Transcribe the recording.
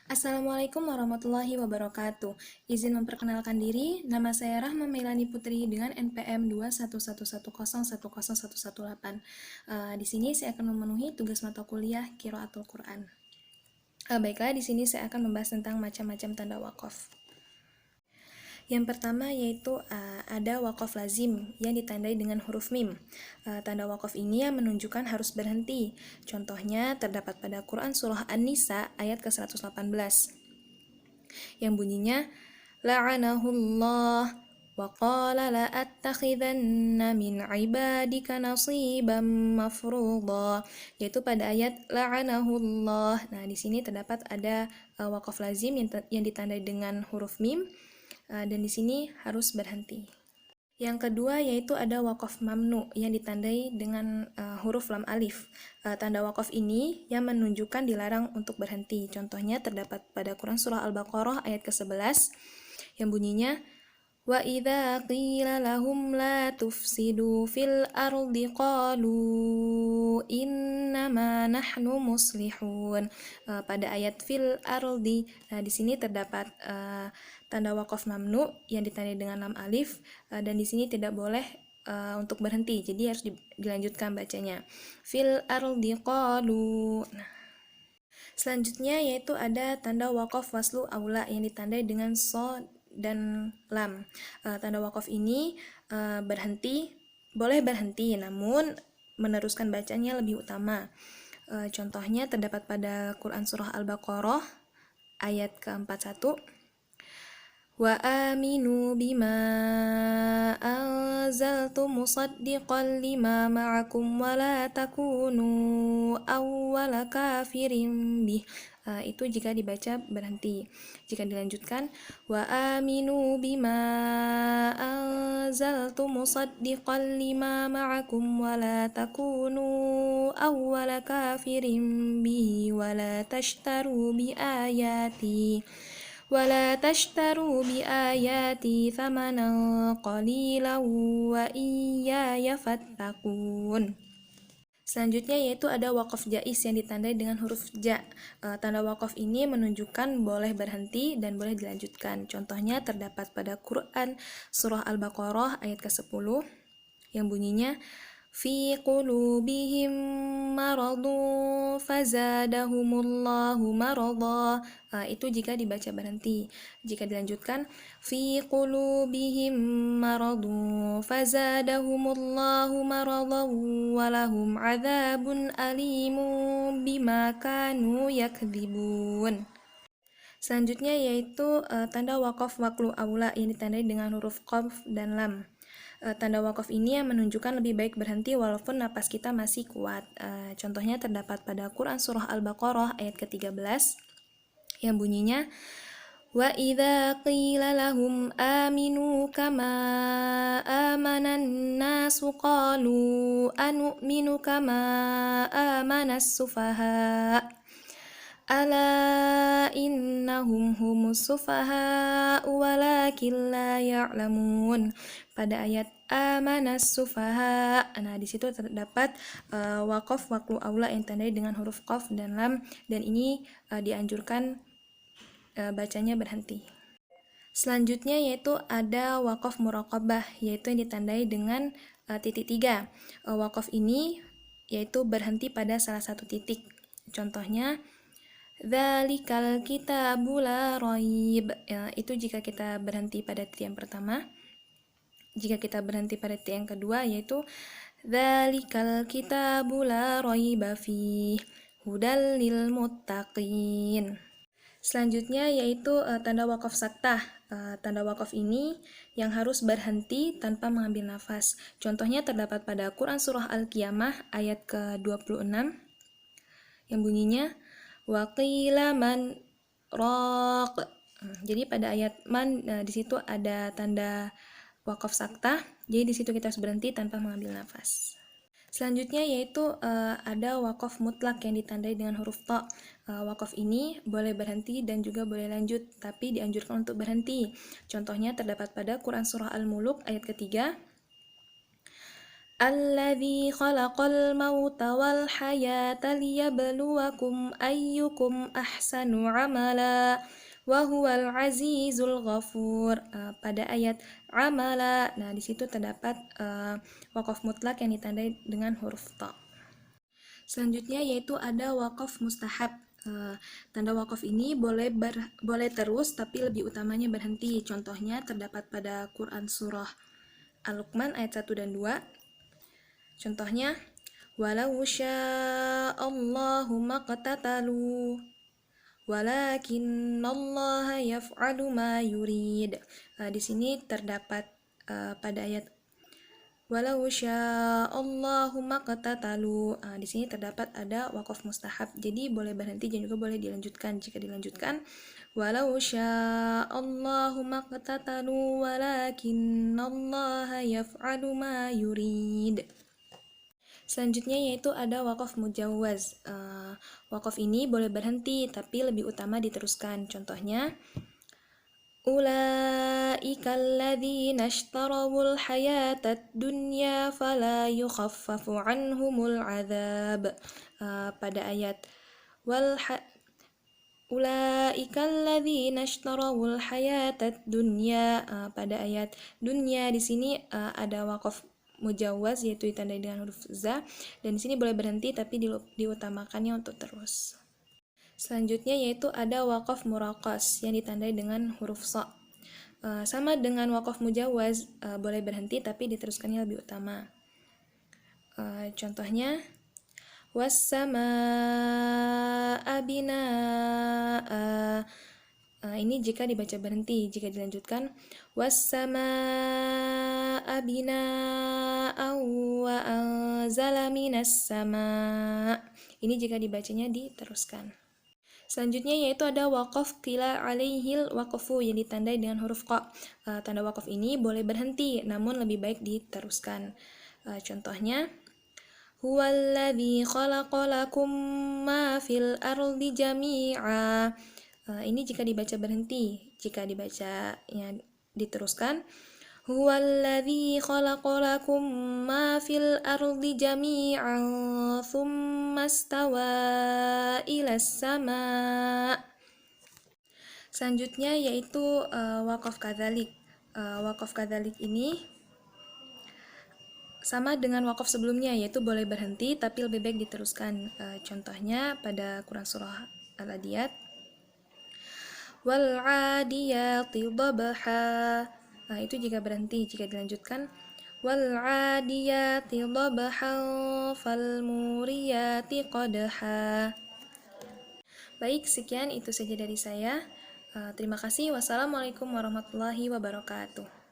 Assalamualaikum warahmatullahi wabarakatuh. Izin memperkenalkan diri, nama saya Rahma Melani Putri dengan NPM 21110101118. Di sini saya akan memenuhi tugas mata kuliah Qiraatul Quran. Baiklah, di sini saya akan membahas tentang macam-macam tanda wakaf. Yang pertama yaitu ada wakaf lazim yang ditandai dengan huruf mim. Tanda wakaf ini yang menunjukkan harus berhenti. Contohnya terdapat pada Quran Surah An-Nisa ayat ke-118 yang bunyinya la'anahullah wa qala la attakhidanna min ibadika nasiban mafruḍa, yaitu pada ayat la'anahullah. Nah, di sini terdapat ada wakaf lazim yang ditandai dengan huruf mim, dan di sini harus berhenti. Yang kedua yaitu ada wakaf mamnu yang ditandai dengan huruf lam alif. Tanda wakaf ini yang menunjukkan dilarang untuk berhenti. Contohnya terdapat pada Quran Surah Al-Baqarah ayat ke-11 yang bunyinya wa idza qila lahum la tufsidu fil ardi qalu innama nahnu muslihun. Pada ayat fil ardi, nah di sini terdapat tanda wakaf mamnu yang ditandai dengan lam alif, dan di sini tidak boleh untuk berhenti, jadi harus dilanjutkan bacanya fil ardi qalu. Selanjutnya yaitu ada tanda wakaf waslu aula yang ditandai dengan so dan lam. Tanda wakaf ini boleh berhenti, namun meneruskan bacanya lebih utama. Contohnya terdapat pada Quran Surah Al-Baqarah ayat ke-41, wa aminu bima anzaltu musaddiqan lima ma'akum wa la takunu awwala kafirin bih. Itu jika dibaca berhenti. Jika dilanjutkan wa aminu bima anzaltu musaddiqan lima ma'akum wa la takunu awwala kafirin bihi wa la tashtaru bi ayati thamanan qalilan wa iyaya fattaqun. Selanjutnya yaitu ada wakaf jaiz yang ditandai dengan huruf ja. Tanda wakaf ini menunjukkan boleh berhenti dan boleh dilanjutkan. Contohnya terdapat pada Quran Surah Al-Baqarah ayat ke-10 yang bunyinya fi qulubihim maradun fazadahumullahu marada. Itu jika dibaca berhenti. Jika dilanjutkan fi qulubihim maradun fazadahumullahu maradan walahum adzabun alimun bima kanu yakdzibun. Selanjutnya yaitu tanda wakaf waklu aula yang ditandai dengan huruf qaf dan lam. Tanda wakaf ini yang menunjukkan lebih baik berhenti walaupun napas kita masih kuat. Contohnya terdapat pada Quran Surah Al-Baqarah ayat ke-13 yang bunyinya wa idza qila lahum aminu kama amanan nasu qalu anu'minu kama amanas sufaha ala innahum humus sufaha walakin la ya'lamun. Pada ayat amanas sufaha, nah di situ terdapat wakaf waklu aula yang tandai dengan huruf qaf dan lam, dan ini dianjurkan bacanya berhenti. Selanjutnya yaitu ada wakaf muraqabah, yaitu yang ditandai dengan titik 3. Wakaf ini yaitu berhenti pada salah satu titik. Contohnya dzalikal kitabu la raib. Itu jika kita berhenti pada titik yang pertama. Jika kita berhenti pada titik yang kedua yaitu dzalikal kitabu la raiba fih hudal lil muttaqin. Selanjutnya yaitu tanda wakaf saktah. Tanda wakaf ini yang harus berhenti tanpa mengambil nafas. Contohnya terdapat pada Quran Surah Al-Qiyamah ayat ke-26 yang bunyinya wa qila man raq. Jadi pada ayat man di situ ada tanda wakaf saktah, jadi di situ kita harus berhenti tanpa mengambil nafas. Selanjutnya yaitu ada wakaf mutlak yang ditandai dengan huruf ta. Wakaf ini boleh berhenti dan juga boleh lanjut, tapi dianjurkan untuk berhenti. Contohnya terdapat pada Quran Surah Al-Muluk ayat ketiga Alladzi khalaqal mauta wal hayata liyabluwakum ayyukum ahsanu amala wa huwal azizul ghafur. Pada ayat amala, nah di situ terdapat waqaf mutlak yang ditandai dengan huruf ta. Selanjutnya yaitu ada waqaf mustahab. Tanda waqaf ini boleh terus tapi lebih utamanya berhenti. Contohnya terdapat pada Quran surah Al-Luqman ayat 1 dan 2. Contohnya, walau sya'allahu maqtatalu walakinnallaha yaf'alu ma yurid. Di sini terdapat pada ayat walau sya'allahu maqtatalu. Di sini terdapat ada waqaf mustahab. Jadi boleh berhenti dan juga boleh dilanjutkan. Jika dilanjutkan, walau sya'allahu maqtatalu walakinnallaha yaf'alu ma yurid. Selanjutnya yaitu ada waqaf mujawwaz. Waqaf ini boleh berhenti tapi lebih utama diteruskan. Contohnya, ulaika alladzina ishtarawul hayatad dunya fala yukhaffafu anhumul adzab. Pada ayat ulaika alladzina ishtarawul hayatad dunya. Pada ayat dunya di sini ada waqaf mujawwaz yaitu ditandai dengan huruf za, dan di sini boleh berhenti tapi diutamakannya untuk terus. Selanjutnya yaitu ada waqaf muraqqas yang ditandai dengan huruf sa. Sama dengan waqaf mujawwaz, boleh berhenti tapi diteruskannya lebih utama. Contohnya, was-samaa'a binaa'a. Ini jika dibaca berhenti. Jika dilanjutkan, was-samaa'a bina'an wa anzala minas sama'. Ini jika dibacanya diteruskan. Selanjutnya yaitu ada waqaf qila alaihil waqfu yang ditandai dengan huruf qa. Tanda waqaf ini boleh berhenti namun lebih baik diteruskan. Contohnya, huwallazi khalaqa lakum ma fil ardi jami'a. Ini jika dibaca berhenti. Jika dibaca diteruskan, huwallazi khalaqa lakum ma fil ardi jami'an thumma stawa ilas sama'. Selanjutnya yaitu waqaf kadzalik. Waqaf kadzalik ini sama dengan waqaf sebelumnya, yaitu boleh berhenti tapi lebih baik diteruskan. Contohnya pada Quran surah Al-Adiyat, wal 'adiyati dhabha. Itu jika berhenti. Jika dilanjutkan, wal 'adiyati dhabhan fal muriyati qadha. Baik, sekian itu saja dari saya. Terima kasih. Wassalamualaikum warahmatullahi wabarakatuh.